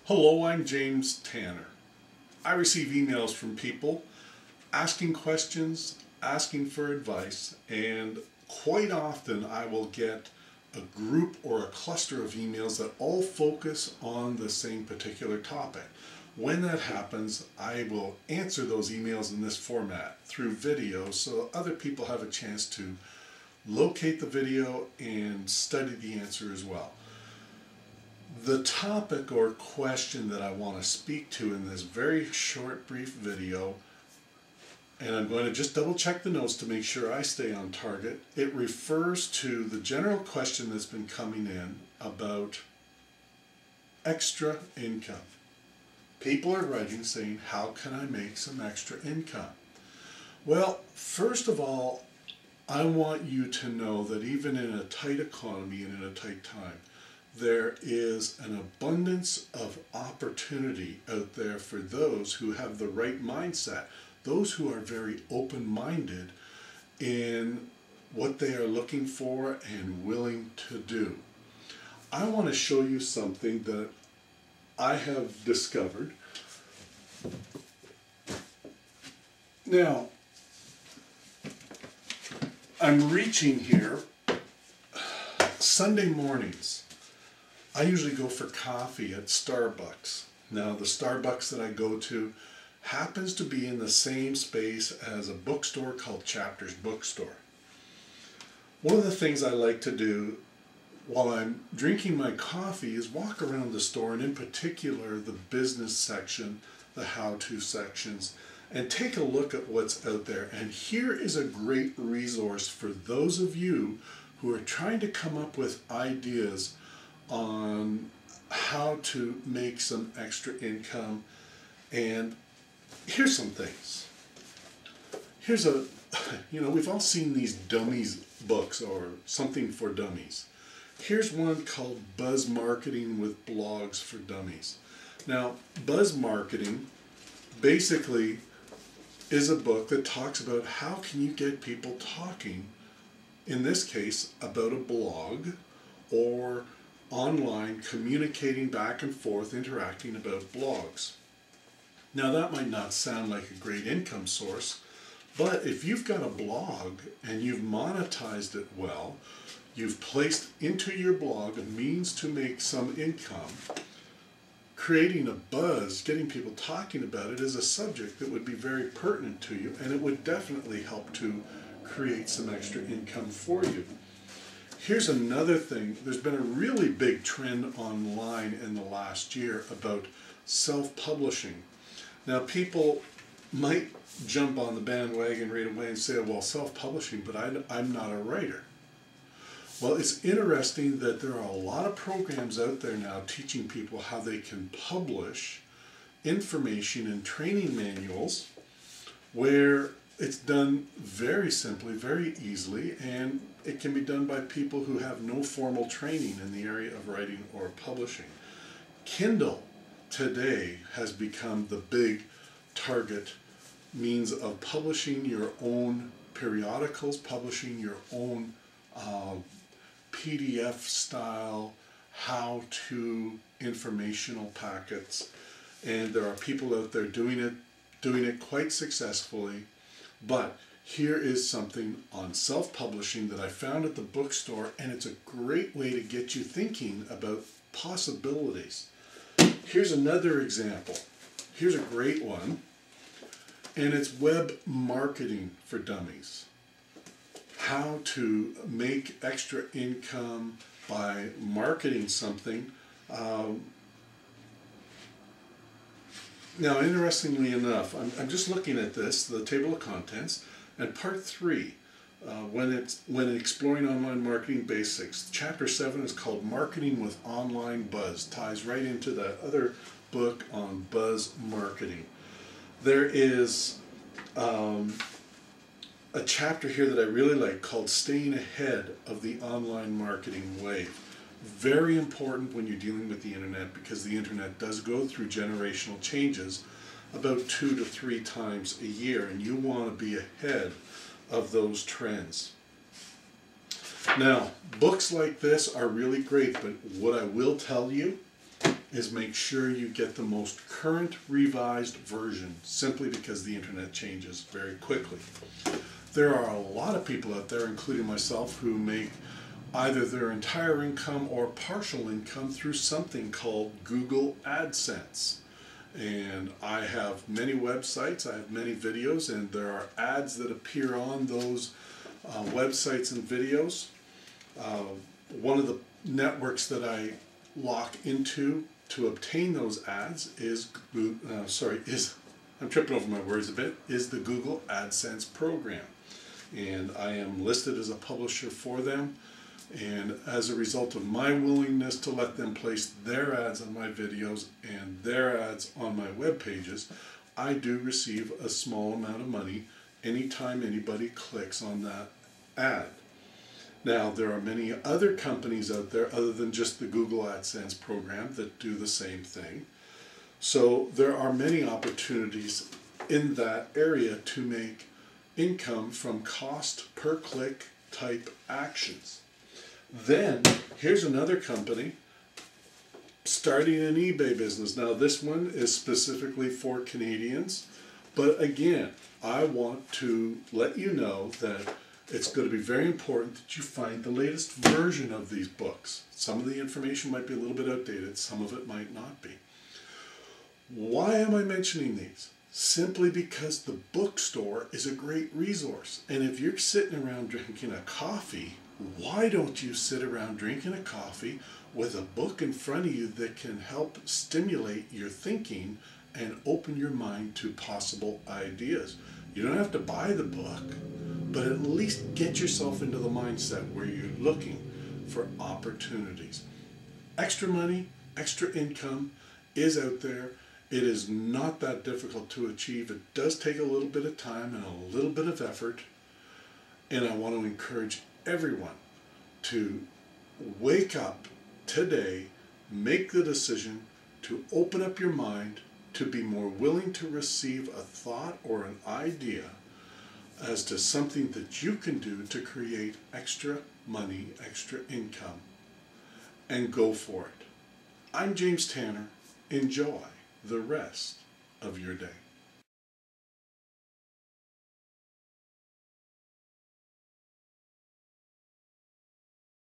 Hello, I'm James Tanner. I receive emails from people asking questions, asking for advice, and quite often I will get a group or a cluster of emails that all focus on the same particular topic. When that happens, I will answer those emails in this format through video so other people have a chance to locate the video and study the answer as well. The topic or question that I want to speak to in this very short, brief video, and I'm going to just double check the notes to make sure I stay on target. It refers to the general question that's been coming in about extra income. People are writing saying, how can I make some extra income? Well, first of all, I want you to know that even in a tight economy and in a tight time, there is an abundance of opportunity out there for those who have the right mindset, those who are very open-minded in what they are looking for and willing to do. I want to show you something that I have discovered. Now, I'm reaching here Sunday mornings. I usually go for coffee at Starbucks. Now, the Starbucks that I go to happens to be in the same space as a bookstore called Chapters Bookstore. One of the things I like to do while I'm drinking my coffee is walk around the store, and in particular the business section, the how-to sections, and take a look at what's out there. And here is a great resource for those of you who are trying to come up with ideas on how to make some extra income. And here's some things. Here's we've all seen these dummies books or something for dummies. Here's one called Buzz Marketing with Blogs for Dummies. Now, Buzz Marketing basically is a book that talks about how can you get people talking, in this case, about a blog or online communicating back and forth, interacting about blogs. Now, that might not sound like a great income source, but if you've got a blog and you've monetized it well, you've placed into your blog a means to make some income, creating a buzz, getting people talking about it is a subject that would be very pertinent to you, and it would definitely help to create some extra income for you. Here's another thing. There's been a really big trend online in the last year about self-publishing. Now, people might jump on the bandwagon right away and say, well, self-publishing, but I'm not a writer. Well, it's interesting that there are a lot of programs out there now teaching people how they can publish information and training manuals where it's done very simply, very easily, and it can be done by people who have no formal training in the area of writing or publishing. Kindle today has become the big target means of publishing your own periodicals, publishing your own PDF style how-to informational packets, and there are people out there doing it quite successfully. But here is something on self-publishing that I found at the bookstore, and it's a great way to get you thinking about possibilities. Here's another example. Here's a great one, and it's Web Marketing for Dummies. How to make extra income by marketing something. Now, interestingly enough, I'm just looking at this, the table of contents, and part 3, when exploring online marketing basics, chapter 7 is called Marketing with Online Buzz. Ties right into that other book on buzz marketing. There is a chapter here that I really like called Staying Ahead of the Online Marketing Wave. Very important when you're dealing with the internet, because the internet does go through generational changes about 2 to 3 times a year, and you want to be ahead of those trends. Now, books like this are really great, but what I will tell you is make sure you get the most current revised version, simply because the internet changes very quickly. There are a lot of people out there, including myself, who make either their entire income or partial income through something called Google AdSense. And I have many websites, I have many videos, and there are ads that appear on those websites and videos. One of the networks that I lock into to obtain those ads is, I'm tripping over my words a bit, is the Google AdSense program. And I am listed as a publisher for them. And as a result of my willingness to let them place their ads on my videos and their ads on my web pages, I do receive a small amount of money anytime anybody clicks on that ad. Now, there are many other companies out there other than just the Google AdSense program that do the same thing. So there are many opportunities in that area to make income from cost per click type actions. Then here's another company starting an eBay business. Now this one is specifically for Canadians, but again, I want to let you know that it's going to be very important that you find the latest version of these books. Some of the information might be a little bit outdated, some of it might not be. Why am I mentioning these? Simply because the bookstore is a great resource. And if you're sitting around drinking a coffee, why don't you sit around drinking a coffee with a book in front of you that can help stimulate your thinking and open your mind to possible ideas? You don't have to buy the book, but at least get yourself into the mindset where you're looking for opportunities. Extra money, extra income is out there. It is not that difficult to achieve. It does take a little bit of time and a little bit of effort. And I want to encourage everyone to wake up today, make the decision to open up your mind, to be more willing to receive a thought or an idea as to something that you can do to create extra money, extra income, and go for it. I'm James Tanner. Enjoy the rest of your day.